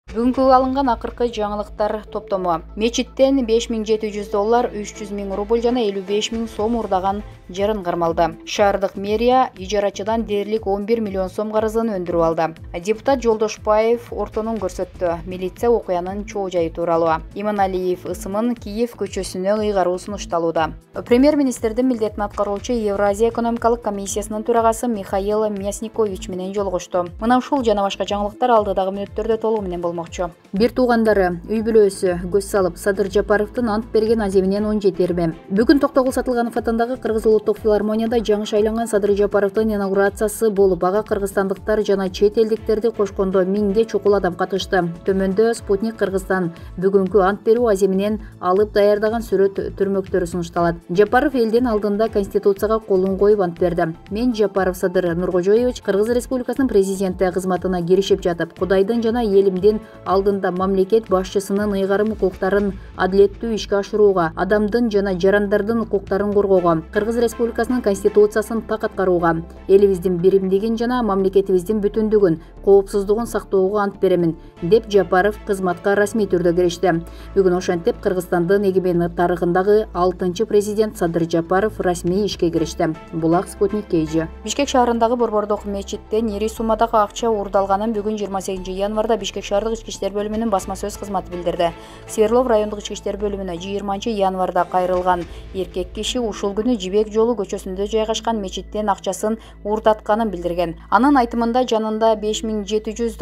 Бүгүнкү алынган акыркы жаңылыктар топтому. Мечиттен $5.700, $300.000 рубль жана $55.000 урдаган жарын кармалды. Шаардык мэрия ижарачыдан дээрлик $11 миллион карызын өндүрүп алды. Депутат Жолдошбаев ортонун көрсөттү. Милиция окуянын чоо жайы тууралуу. Иманалиев ысымын Киев көчөсүнө ыйгаруу сунушталууда. Премьер-министрдин милдетин аткаруучу Евразия экономикалык комиссиясынын төрагасы Михаил Мясникович менен жолугушту. Мына ушул жана башка жаңылыктар алдыдагы мүнөттөрдө толугу менен болмокчу. Бир туугандары үй бүлөсү көз салып, Садыр Жапаровдун ант берген аземинен 17 Бүгүн Токтогул Сатылганов атындагы Кыргыз улуттук филармонияда жаңы шайланган Садыр Жапаровдун инаугурациясы болуп, ага кыргызстандыктар жана чет элдиктерди кошкондо миңге чукул адам катышты. Төмөндө Спутник Кыргызстан бүгүнкү ант берүү аземинен алып даярдаган сүрөт түрмөктөрү сунушталат. Жапаров элдин алдында Конституцияга колун коюп ант берди. Мен Жапаров Садыр Нуркожоевич Кыргыз Республикасынын президенти кызматына киришип жатып, Кудайдын жана элимдин алдында мамлекет башчысынын ыйгарым укуктарын адилеттүү ишке ашырууга, адамдын жана жарандардын укуктарын коргоого, Кыргыз Республикасынын Конституциясын так аткарууга, элибиздин биримдигин жана мамлекетибиздин бүтүндүгүн, коопсуздугун сактоого ант беремин, деп Жапаров кызматка расмий түрдө киришти. Бүгүн ошентип Кыргызстандын эгемендик тарыхындагы 6-чы президент Садыр Жапаров расмий ишке киришти. Булак Спутник KG. Бишкек шаарындагы Борбордук мечиттен ири суммадагы акча уурдалганын бүгүн 28 январда Бишкек шаардык ички иштер бөлүмүнүн басма сөз кызматы билдирди. Сверлов райондук ички иштер бөлүмүнө 20 январда кайрылган еркек киши ушул күнү Жибек жолу көчөсүндө жайгашкан мечиттен акчасын уурдатканын билдирген. Анын айтымында жанында $5.700,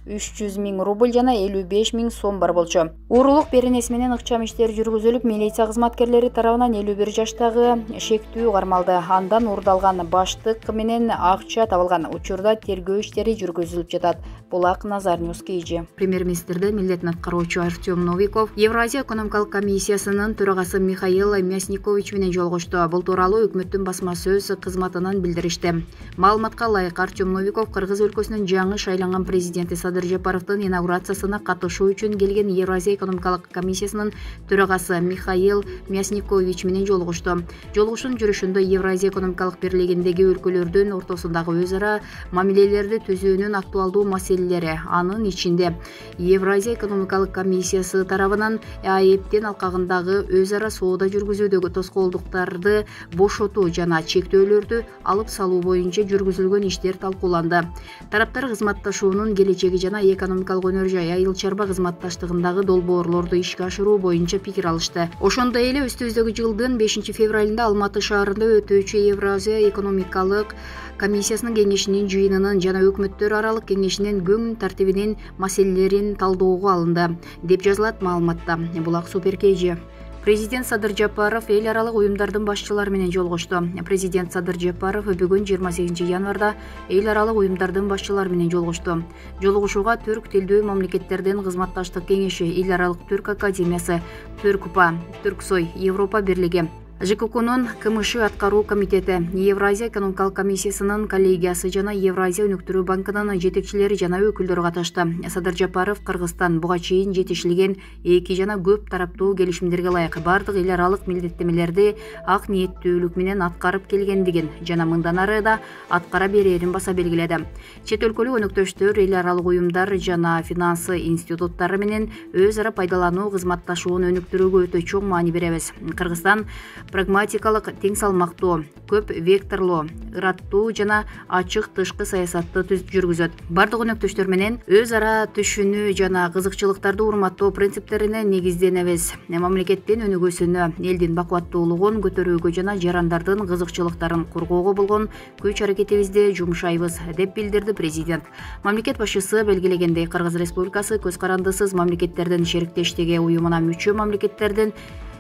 $300.000 рубль жана $55.000 бар болчу. Уурулук беренеси менен ыкчам иштер жүргүзүлүп, милиция кызматкерлери тарабынан 51 жаштагы шектүү кармалды. Андан уурдалган баштык менен акча табылган. Учурда тергөө иштери жүргүзүлүп жатат. Булак Назар Ньюс KG. Премьер-министрдин милдетин аткаруучу Артем Новиков Евразия экономикалык комиссиясынын төрагасы Михаил Мясникович менен жолугушту. Бул тууралуу өкмөттүн басма сөз кызматынан билдиришти. Маалыматка ылайык Артем Новиков Кыргыз өлкөсүнүн жаңы шайланган президенти Садыр Жапаровдун инаугурациясына катышуу үчүн келген Евразия экономикалык комиссиясынын төрагасы Михаил Мясникович менен жолугушту. Жолугуштун жүрүшүндө Евразия экономикалык бирлигиндеги өлкөлөрдүн ортосундагы өз ара мамилелерди түзүүнүн актуалдуу маселелери, анын ичинде Евразия экономикалык комиссиясы тарабынан АЭПтин алкагындагы өз ара соода жүргүзүүдөгү тоскоолдуктарды бошотуу жана чектөөлөрдү алып салуу боюнча жүргүзүлгөн иштер талкууланды. Тараптар кызматташуунун келечеги жана экономикалык өнөр жай айыл чарба кызматташтыгындагы долбоорлорду ишке ашыруу боюнча пикир алышты. Ошондой эле өстүбүздөгү жылдын 5-февралында Алматы шаарында өтүүчү Евразия экономикалык комиссиясынын кеңешинин жыйынынын жана өкмөттөр аралык кеңешинин күн тартибинин маселелерин талдоого алынды, деп жазылат маалыматта. Булак Супер KG. Президент Садыр Жапаров эл аралык уюмдардын башчылары менен жолугушту. Президент Садыр Жапаров бүгүн 28 январда эл аралык уюмдардын башчылары менен жолугушту. Жолугушууга түрк тилдүү мамлекеттердин кызматташтык кеңеши, эл аралык түрк академиясы, Түркпа, Түрксой, Европа бирлиги, ЖККнун КМШ аткаруу комитети, Евразия экономикалык комиссиясынын коллегиясы жана Евразия өнүктүрүү банкынын жетекчилери жана өкүлдөрү катышты. Садыр Жапаров Кыргызстан буга чейин жетишилген эки жана көп тараптуу келишимдерге ылайык бардык эл аралык милдеттемелерди ак ниеттүүлүк менен аткарып келгендигин жана мындан ары да аткара берерин баса белгиледи. Чет өлкөлүк өнөктөштөр эл аралык уюмдар жана финансы институттары менен өз ара пайдалануу кызматташуун өнүктүрүүгө өтө чоң маани беребиз. Кыргызстан прагматикалык, тең салмактуу, көп векторлуу, ыраттуу жана ачык тышкы саясатты жүргүзөт. Бардык өнөктөштөр менен өз ара түшүнүү жана кызыкчылыктарды урматтоо принциптерине негизденебиз. Мамлекеттин өнүгүүсүнө, элдин бакубаттуулугун көтөрүүгө жана жарандардын кызыкчылыктарын коргоого болгон күч аракетибизди жумшайбыз, деп билдирди президент. Мамлекет башчысы белгилегендей, Кыргыз Республикасы көз карандысыз мамлекеттердин шериктештиги уюмуна мүчө мамлекеттердин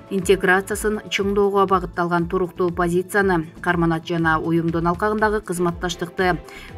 интеграциясын чыңдоого багытталган туруктуу позицияны карманат жана уюмдун алкагындагы кызматташтыкты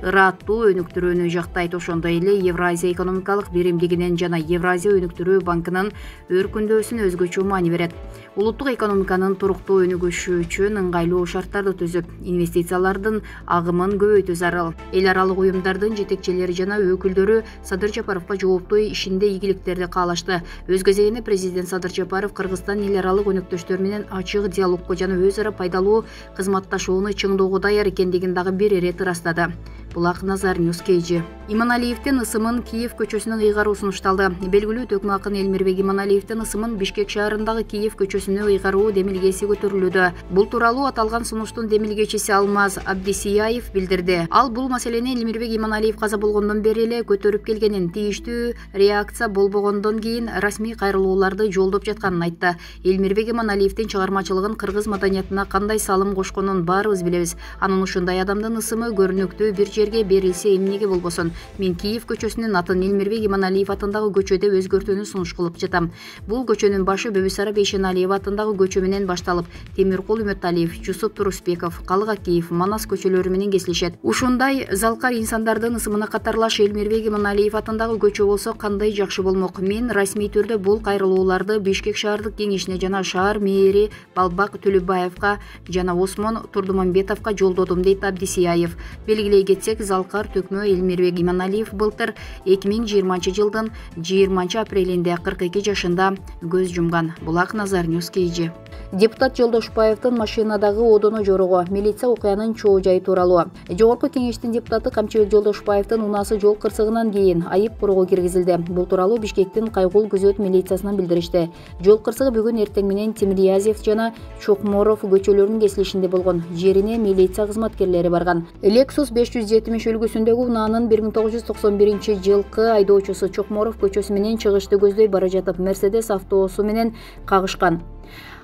ыраттуу өнүктүрүүнү жактайт. Ошондой эле Евразия экономикалык биримдигинин жана Евразия өнүктүрүү банкынын өркүндөсүнө өзгөчө маани берет. Улуттук экономиканын туруктуу өнүгүшү үчүн ыңгайлуу шарттарды түзүп, инвестициялардын агымын көбөйтүү зарыл. Эл аралык уюмдардын жетекчилери жана өкүлдөрү Садыр Жапаровго жооптуу ишинде ийгиликтерди каалашты. Өз кезегинде президент Садыр Жапаров Кыргызстан эл аралык өнөктөштөр менен ачык диалогго жана өз ара пайдалуу кызматташууну чыңдоого даяр экендигин дагы бир ирет ырастады. Булак Назар Ньюс Кейжи. Иманалиевдин ысымын Киев көчөсүнөн ыйгаруу сунушталды. Белгилүү төкмө акын Элмирбек Иманалиевдин ысымын Бишкек шаарындагы Киев көчөсүнө ыйгаруу демилгеси көтөрүлүүдө. Бул тууралуу аталган сунуштун демилгечиси Алмаз Абдисияев билдирди. Ал бул маселени Элмирбек Иманалиев каза болгондон бери эле көтөрүп келгенин, тийиштүү реакция болбогондон кийин расмий кайрылууларды жолдоп жатканын айтты. Элмирбек Иманалиевдин чыгармачылыгын кыргыз маданиятына кандай салым кошконун баарыбыз билебиз. Анын ушундай адамдын ысымы көрүнүктүү бир жерге берилсе эмнеге болбосун. Мен Киев көчөсүнүн атын Элмирбек Иманалиев атындагы көчөдө өзгөртүүнү сунуш кылып жатам. Бул көчөнүн башы Бөбүсара Бейшеналиева атындагы көчө менен башталып, Темиркул Үмөталиев, Жусуп Турусбеков, Калыгакиев, Манас көчөлөрү менен кесилишет. Ушундай залкар инсандардын ысымына катарлаш Элмирбек Иманалиев атындагы көчө болсо кандай жакшы болмок. Мен расмий түрдө бул кайрылууларды Бишкек шаардык кеңешине жана шаар мэри Балбак Төлөбаевка жана Осмон Турдумамбетовго жолдодум, дейт Абдисияев. Белгилей кетсек, залкар төкмө Элмирбек Иманалиев былтыр 2020 жылдын 20 апрелинде 42 жашында көз жумган. Булак Назар Ньюс Кейжи. Депутат Жолдошбаевдин машинадагы одону жорого, милиция окуянын чоо жайы тууралуу. Жогорку кеңештин депутаты Камчыбек Жолдошбаевдин унаасы жол кырсыгынан кийин айып куроо киргизилди. Бул тууралуу Бишкектин Кайгул күзөт милициясынан билдиришти. Жол кырсыгы бүгүн эртең менен Тимирязев жана Чокморов көчөлөрүнүн кесилишинде болгон. Жерине милиция кызматкерлери барган. Lexus 570 үлгүсүндөгү унаанын 1991-жылкы айдоочусу Чокморов көчөсү менен чыгышты көздөй бара жатып Мерседес автоосу менен кагышкан.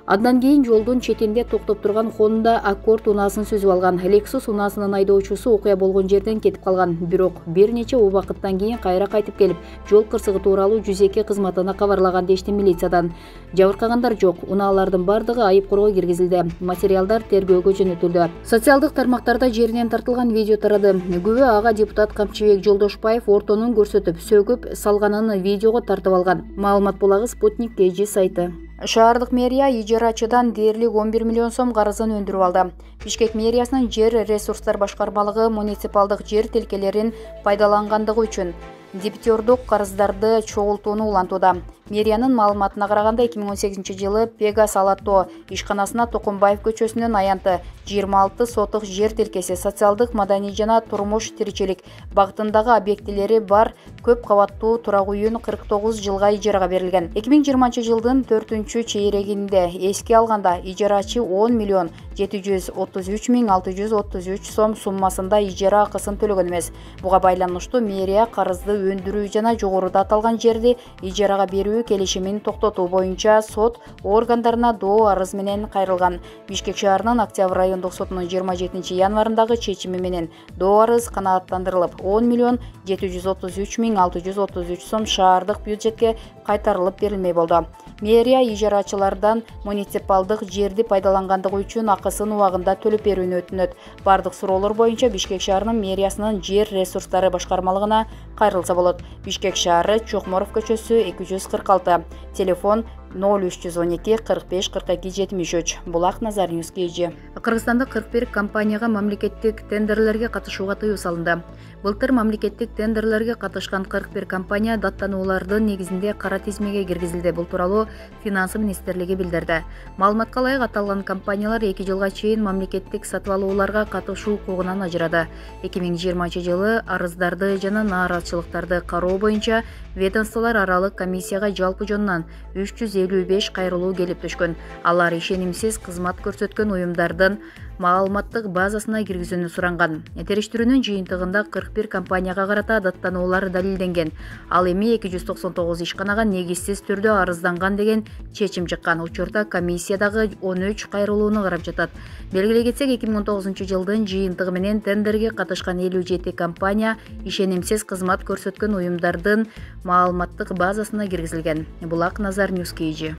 Андан кийин жолдун четинде токтоп турган Honda Accord унаасын сүзүп алган. Lexus унаасынын айдоочусу окуя болгон жерден кетип калган. Бирок бир нече убакыттан кийин кайра кайтып келип, жол кырсыгы тууралуу 102 кызматына кабарлаган дешти милициядан. Жабыркагандар жок. Унаалардын бардыгы айып куроо киргизилди. Материалдар тергөөгө жөнөтүлдү. Социалдык тармактарда жеринен тартылган видео тарады. Күбө ага депутат Камчыбек Жолдошбаев ортонун көрсөтүп, сөгүп салганын видеого тартып алган. Маалымат булагы Спутник KG сайты. Шаардык мэрия ижарачыдан дээрлик 11 миллион сом карызын өндүрүп алды. Бишкек мэриясынын жер ресурстар башкармалыгы муниципалдык жер тилкелерин пайдалангандыгы үчүн дебитордук карыздарды чогултууну улантууда. Мэриянын маалыматына караганда 2018-жылы Пегас Алато ишканасына Токомбаев көчөсүнүн аянты 26 сотук жер тилкеси социалдык, маданий жана турмуш тиричилик багытындагы объектилери бар көп кабаттуу турак үйүн 49 жылга ижарага берилген. 2020-жылдын 4-чейрегинде эске алганда ижарачы 10 миллион 733 миң 633 сом суммасында ижара акысын төлөгөн эмес. Буга байланыштуу мэрия карызды өндүрүү жана жогоруда аталган жерди ижарага берүү келишимин токтотуу боюнча сот органдарына доо арыз менен кайрылган. Бишкек шаарынын Октябрь райондук сотунун 27 январындагы чечими менен доо арыз канааттандырылып, 10 миллион 733 миң 633 сом шаардык бюджетке кайтарылып берилмей болду. Мэрия ижарачылардан муниципалдык жерди пайдалангандыгы үчүн акысын убагында төлөп берүүнү өтүнөт. Бардык суроолор боюнча Бишкек шаарынын мэриясынын жер ресурстары башкармалыгына кайрылса болот. Бишкек шаары, Чокморов көчөсү 246, телефон 0312 45 42 73. Булак Назар Ньюс Кейжи. Кыргызстанда 41 компанияга мамлекеттик тендерлерге катышууга тыюу салынды. Былтыр мамлекеттик тендерлерге катышкан 41 компания даттануулардын негизинде кара тизмеге киргизилди. Бул тууралуу Финансы министрлиги билдирди. Маалыматка ылайык аталган компаниялар 2 жылга чейин мамлекеттик сатып алууларга катышуу укугунан ажырады. 2020-жылы арыздарды жана нааразычылыктарды кароо боюнча ведомстволор аралык комиссияга жалпы жонунан 355 кайрылуу келип түшкөн. Алар ишенимсиз кызмат көрсөткөн уюмдардын маалыматтык базасына киргизүүнү суранган. Териштирүүнүн жыйынтыгында 41 компанияга карата даттануулар далилденген. Ал эми 299 ишканага негизсиз түрдө арызданган деген чечим чыккан. Учурда комиссиядагы 13 кайрылууну карап жатат. Белгилей кетсек, 2019-жылдын жыйынтыгы менен тендерге катышкан 57 компания ишенимсиз кызмат көрсөткөн уюмдардын маалыматтык базасына киргизилген. Булак Назар Ньюс Кейжи.